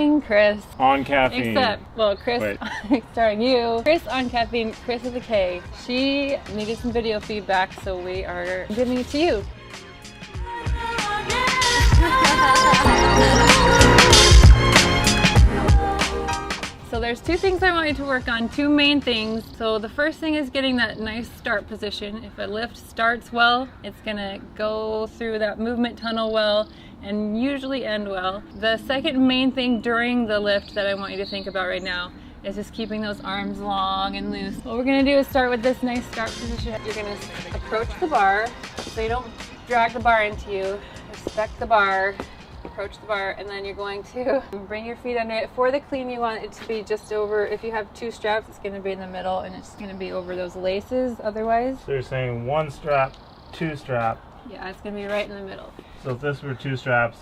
starring Chris. On caffeine. Except, well, Chris, starring you. Chris on caffeine, Chris with a K. She needed some video feedback, so we are giving it to you. So there's two things I want you to work on, two main things. So the first thing is getting that nice start position. If a lift starts well, it's gonna go through that movement tunnel well and usually end well. The second main thing during the lift that I want you to think about right now is just keeping those arms long and loose. What we're gonna do is start with this nice start position. You're gonna approach the bar, so you don't drag the bar into you. Respect the bar. Approach the bar, and then you're going to bring your feet under it. For the clean, you want it to be just over, if you have two straps, it's going to be in the middle, and it's going to be over those laces otherwise. So you're saying one strap, two strap. Yeah, it's going to be right in the middle. So if this were two straps,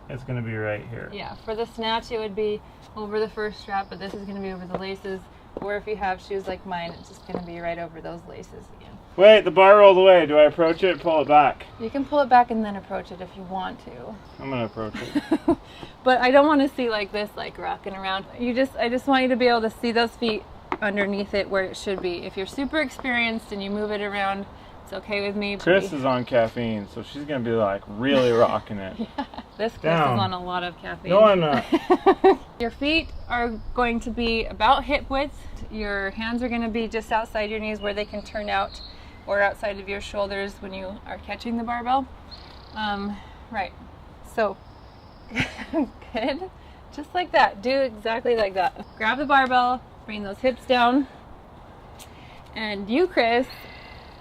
it's going to be right here. Yeah, for the snatch, it would be over the first strap, but this is going to be over the laces. Or if you have shoes like mine, it's just going to be right over those laces again. Wait, the bar rolled away. Do I approach it, pull it back? You can pull it back and then approach it if you want to. I'm gonna approach it. But I don't want to see like this, like rocking around. I just want you to be able to see those feet underneath it where it should be. If you're super experienced and you move it around, it's okay with me. Chris is on caffeine, so she's gonna be like really rocking it. Yeah. This Chris is on a lot of caffeine. No, I'm not. Your feet are going to be about hip width. Your hands are going to be just outside your knees where they can turn out, or outside of your shoulders when you are catching the barbell. Right. So, good. Just like that. Do exactly like that. Grab the barbell, bring those hips down. And you, Chris,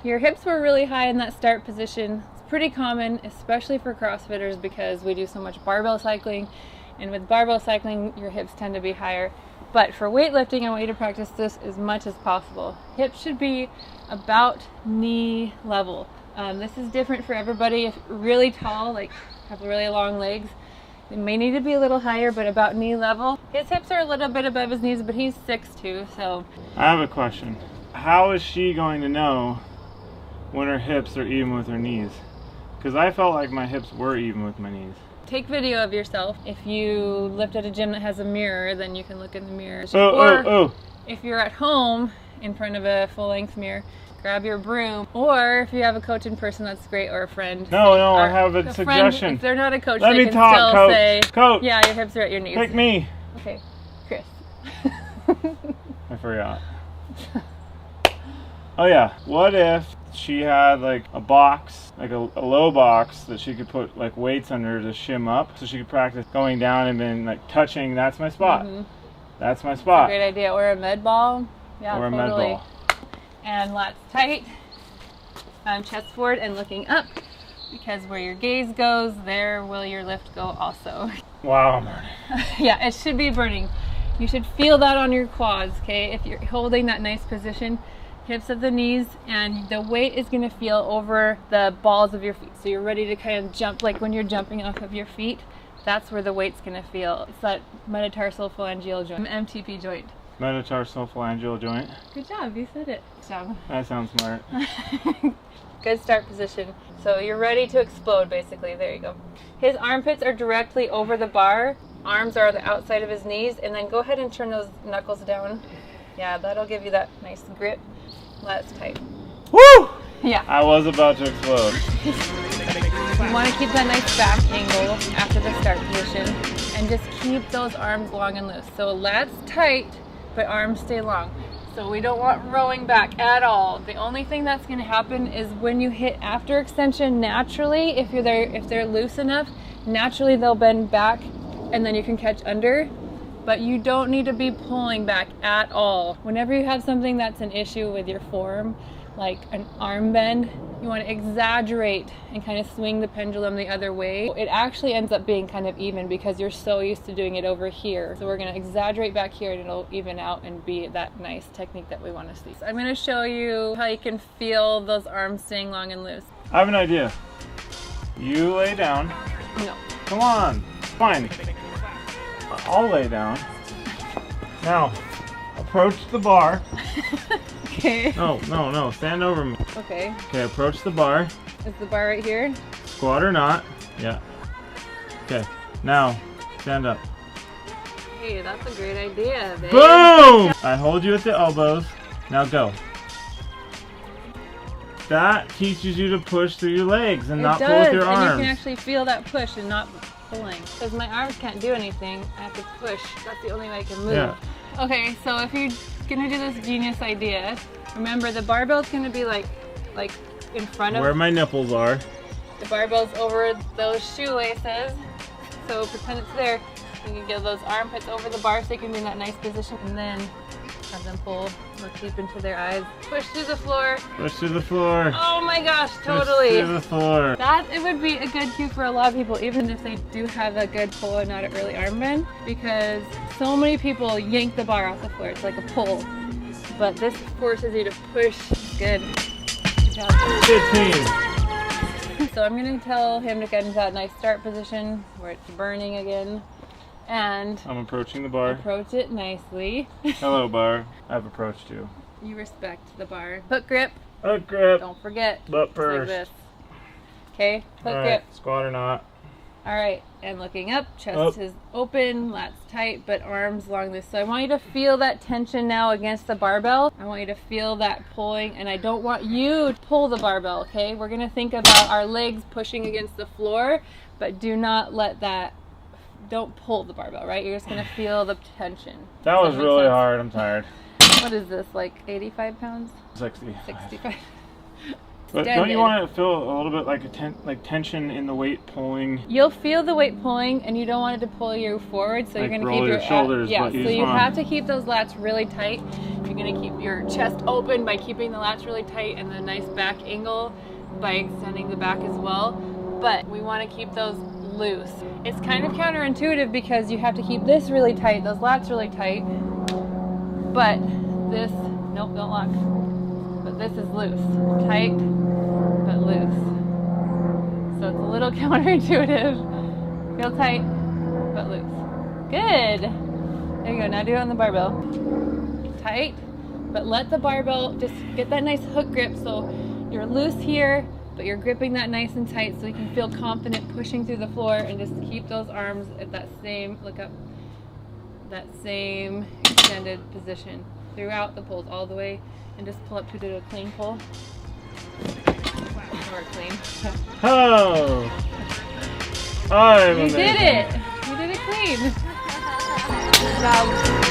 your hips were really high in that start position. It's pretty common, especially for CrossFitters, because we do so much barbell cycling. And with barbell cycling, your hips tend to be higher. But for weightlifting, I want you to practice this as much as possible. Hips should be about knee level. This is different for everybody. If you're really tall, like have really long legs, it may need to be a little higher, but about knee level. His hips are a little bit above his knees, but he's 6'2", so. I have a question. How is she going to know when her hips are even with her knees? Because I felt like my hips were even with my knees. Take video of yourself. If you lift at a gym that has a mirror, then you can look in the mirror. If you're at home in front of a full-length mirror, grab your broom. Or if you have a coach in person, that's great, or a friend. No, I have a suggestion. Friend, if they're not a coach, Let they me can talk, still coach. say, Coach. yeah, your hips are at your knees. Pick me. Okay, Chris. I forgot. Oh yeah, what if she had like a box, like a low box that she could put like weights under to shim up, so she could practice going down and then like touching, that's my spot. Mm-hmm. That's my spot. That's a great idea. Or a med ball. Yeah, or totally. A med ball. And lats tight, chest forward and looking up, because where your gaze goes, there will your lift go also. Wow, I'm burning. Yeah, it should be burning. You should feel that on your quads, okay? If you're holding that nice position, hips at the knees, and the weight is going to feel over the balls of your feet. So you're ready to kind of jump, like when you're jumping off of your feet, that's where the weight's going to feel. It's that metatarsal phalangeal joint, MTP joint. Metatarsal phalangeal joint. Good job, you said it. Good job. That sounds smart. Good start position. So you're ready to explode, basically. There you go. His armpits are directly over the bar. Arms are on the outside of his knees, and then go ahead and turn those knuckles down. Yeah, that'll give you that nice grip. That's tight. Woo! Yeah. I was about to explode. You want to keep that nice back angle after the start position, and just keep those arms long and loose. So lats tight, but arms stay long. So we don't want rowing back at all. The only thing that's going to happen is when you hit after extension, naturally, if they're loose enough, naturally they'll bend back, and then you can catch under. But you don't need to be pulling back at all. Whenever you have something that's an issue with your form, like an arm bend, you want to exaggerate and kind of swing the pendulum the other way. It actually ends up being kind of even because you're so used to doing it over here. So we're going to exaggerate back here, and it'll even out and be that nice technique that we want to see. So I'm going to show you how you can feel those arms staying long and loose. I have an idea. You lay down. No. Come on. Fine. I'll lay down. Now, approach the bar. Okay. No. Stand over me. Okay. Okay, approach the bar. Is the bar right here? Squat or not. Yeah. Okay. Now, stand up. Hey, that's a great idea, babe. Boom! I hold you at the elbows. Now go. That teaches you to push through your legs and not pull with your arms. And you can actually feel that push and not pulling. Because my arms can't do anything. I have to push. That's the only way I can move. Yeah. Okay, so if you're gonna do this genius idea, remember the barbell's gonna be like in front of where my nipples are. The barbell's over those shoelaces. So pretend it's there. You can get those armpits over the bar so they can be in that nice position, and then have them pull, look deep into their eyes. Push through the floor. Push through the floor. Oh my gosh, totally. Push through the floor. That it would be a good cue for a lot of people, even if they do have a good pull and not an early arm bend, because so many people yank the bar off the floor. It's like a pull, but this forces you to push. Good. Good job. 15. So I'm gonna tell him to get into that nice start position where it's burning again. And I'm approaching the bar. Approach it nicely. Hello, bar. I've approached you. You respect the bar. Hook grip. Hook grip. Don't forget. Butt first. Like this. Okay. Hook All grip. right. Squat or not. All right. And looking up. Chest is open. Lats tight, but arms along this. So I want you to feel that tension now against the barbell. I want you to feel that pulling, and I don't want you to pull the barbell. Okay. We're gonna think about our legs pushing against the floor, but do not let that. Don't pull the barbell, right? You're just gonna feel the tension. That was really hard. I'm tired. What is this, like 85 pounds? 60. 65. But don't you want to feel a little bit like tension in the weight pulling? You'll feel the weight pulling, and you don't want it to pull you forward, so like you're gonna keep your shoulders. Yeah, so you have to keep those lats really tight. You're gonna keep your chest open by keeping the lats really tight, and the nice back angle by extending the back as well. But we want to keep those loose. It's kind of counterintuitive because you have to keep this really tight, those lats really tight, but this, nope, don't lock, but this is loose, tight, but loose. So it's a little counterintuitive. Feel tight, but loose. Good. There you go, now do it on the barbell. Tight, but let the barbell just get that nice hook grip so you're loose here, but you're gripping that nice and tight so you can feel confident pushing through the floor, and just keep those arms at that same, look up, that same extended position throughout the pulls all the way, and just pull up to do a clean pull. Or clean. Oh! You did it! You did it clean! Good job.